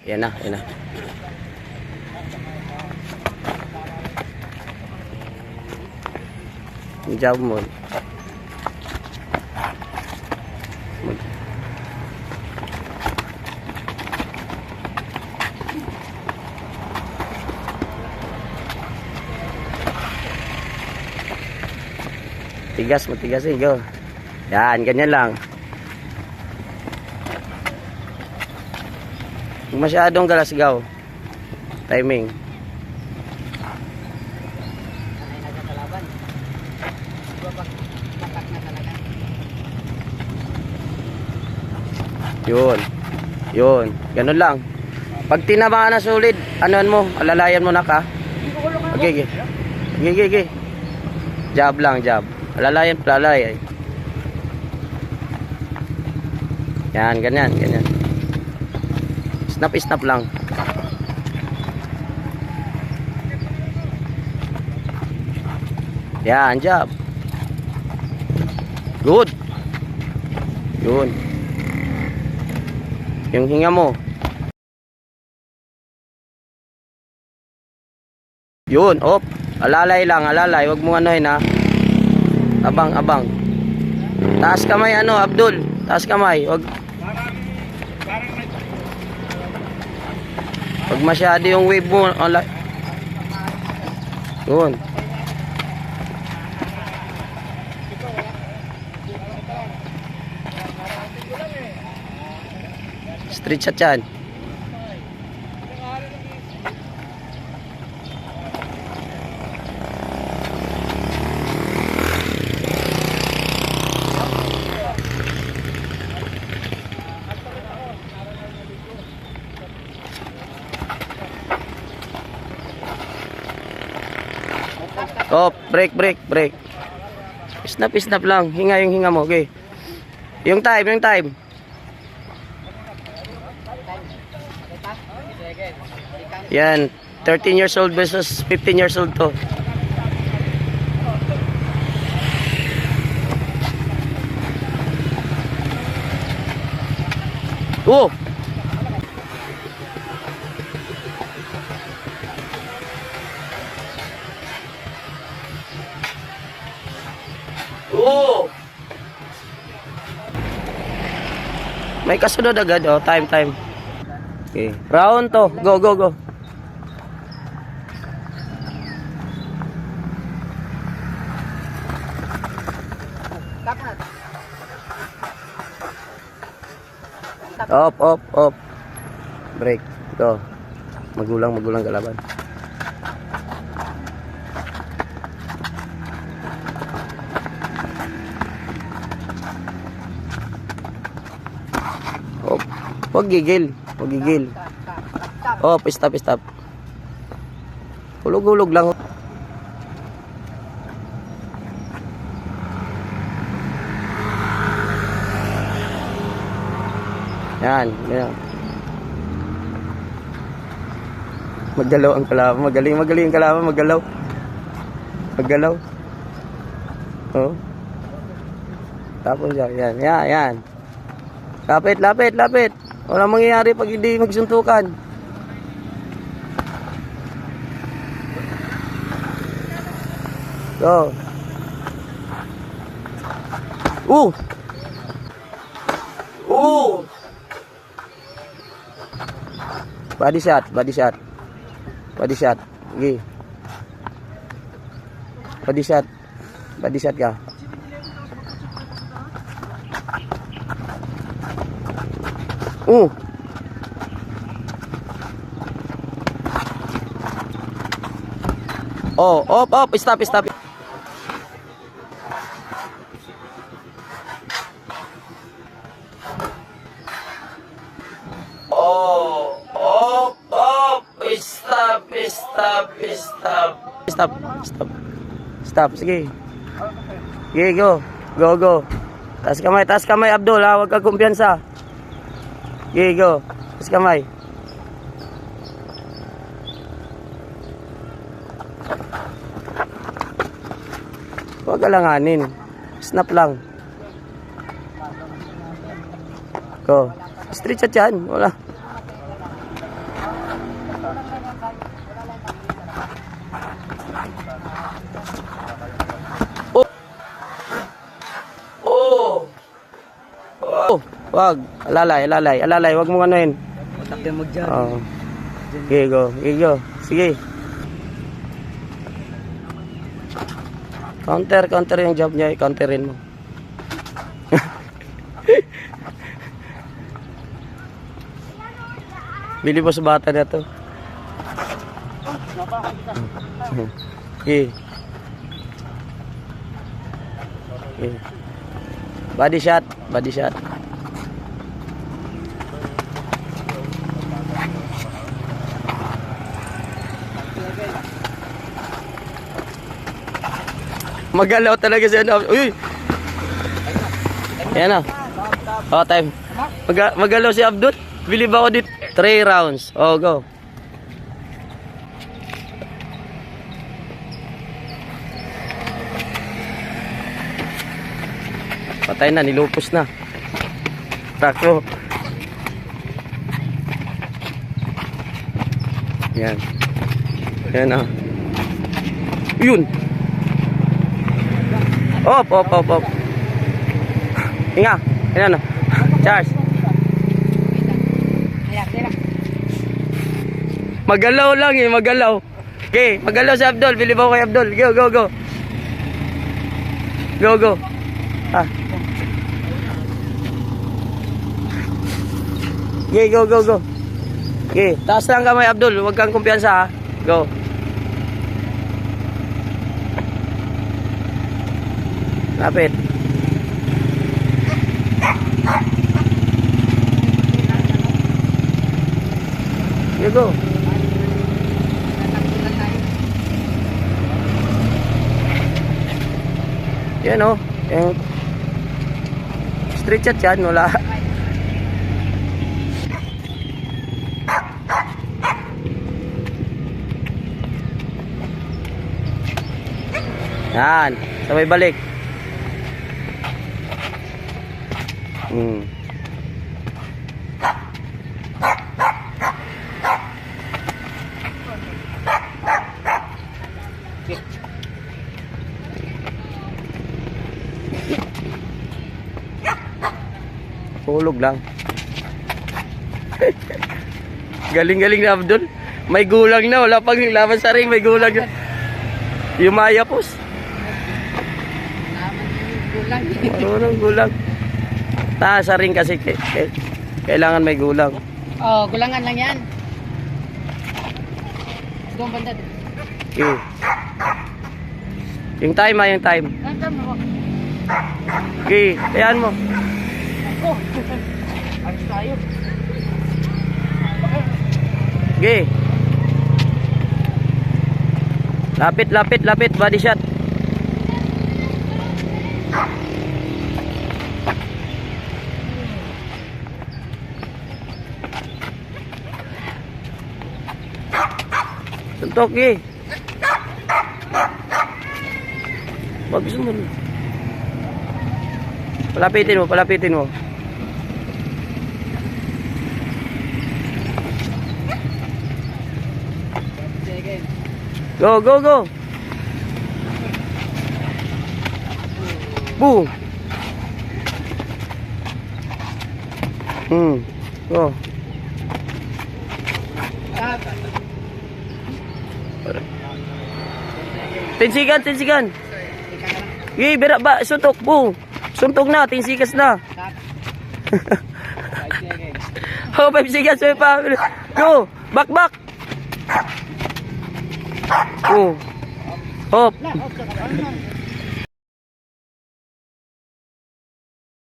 Yan na, yan na. Job mo. Tigas mo, tigas eh. Go. Yan, ganyan lang. Huwag masyadong galasgaw. Timing. Yun. Yun. Ganun lang. Pag tinamaan na solid, anuan mo, alalayan mo na ka. Okay, okay. Okay, okay, okay. Jab lang, jab. Alalayan, alalayan. Yan, ganyan, ganyan. Snap, snap lang. Yan, jab. Good. Yun. Yung hinga mo. Yun, op. Alalay lang, alalay. Huwag mo anuhin ha. Abang, abang. Taas kamay ano, Abdul. Taas kamay. Huwag masyado yung wave mo. Yun. Street shot yan. Oh, break, break, break. Snap, snap lang. Hinga yung hinga mo. Okay. Yung time, yung time. Yan. 13 years old versus 15 years old to. Oh! Oh! May kasunod agad, oh. Time, time. Okay. Round to. Go, go, go. Op, op, op. Break. Go. Magulang, magulang kalaban. Op. Huwag gigil. Huwag gigil. Op, stop, stop. Hulog-hulog lang. Yan, yan. Maggalaw ang kalaban. Magaling, magaling ang kalaban. Maggalaw. Maggalaw. Oh. Tapos yan, yan, yan, yan. Lapit, lapit, lapit. Walang mangyayari pag hindi magsuntukan. Go. Body shot, body shot. Body shot. Okay. Body shot. Body shot ka. Oh, op, op, stop, stop. Oh, op, op, stop, stop, stop. Stop, stop. Stop, sige. Sige, go. Go, go. Taas kamay, Abdul, ha? Huwag ka kumpiyansa. Sige, go. Taas kamay. Huwag alanganin. Snap lang. Go. Street shot yan. Wala. Wag. Alalay. Wag mo anuhin. Takyan mo dyan. Oh. Okay, go. Sige. Counter yung job niya. I-counterin mo. Bili mo sa bata na to. Okay. Body shot. Magalaw talaga si ano. Uy! Ayan na. Oh, time. Magalaw si Abdul. Bilib ako dito. 3 rounds. Oh, go. Patay na, nilupos na. Takbo. Yan. Yan na. Yun. Op. Hinga. Yan na. Charge. Magalaw lang magalaw. Okay, magalaw si Abdul. Bilib ako kay Abdul. Go. Go. Ah. Okay, go. Okay, taas lang kamay Abdul. Huwag kang kumpiyansa ha. Go. Lapit. Okay, go. Yan o. Straight shot yan. Wala. Yan. Sabay balik. Hulog lang. Galing na Abdul. May gulang na. Wala pang laban sa ring. May gulang na. Yung mayapos. Marunong gulang. Sa ring kasi kailangan may gulang. Oh, gulangan lang yan. Doon banda. Okay. Yung time yung time. Okay, ayan mo. Alis tayo. Okay. Lapit, body shot. Suntok Wag sumunod. Palapitin mo. Go. Boom. Go. Tensikan. Bira ba, suntok, boom. Suntok na, tensikas na. Oh, 5 seconds, pa. Go, back. Oh. Hop.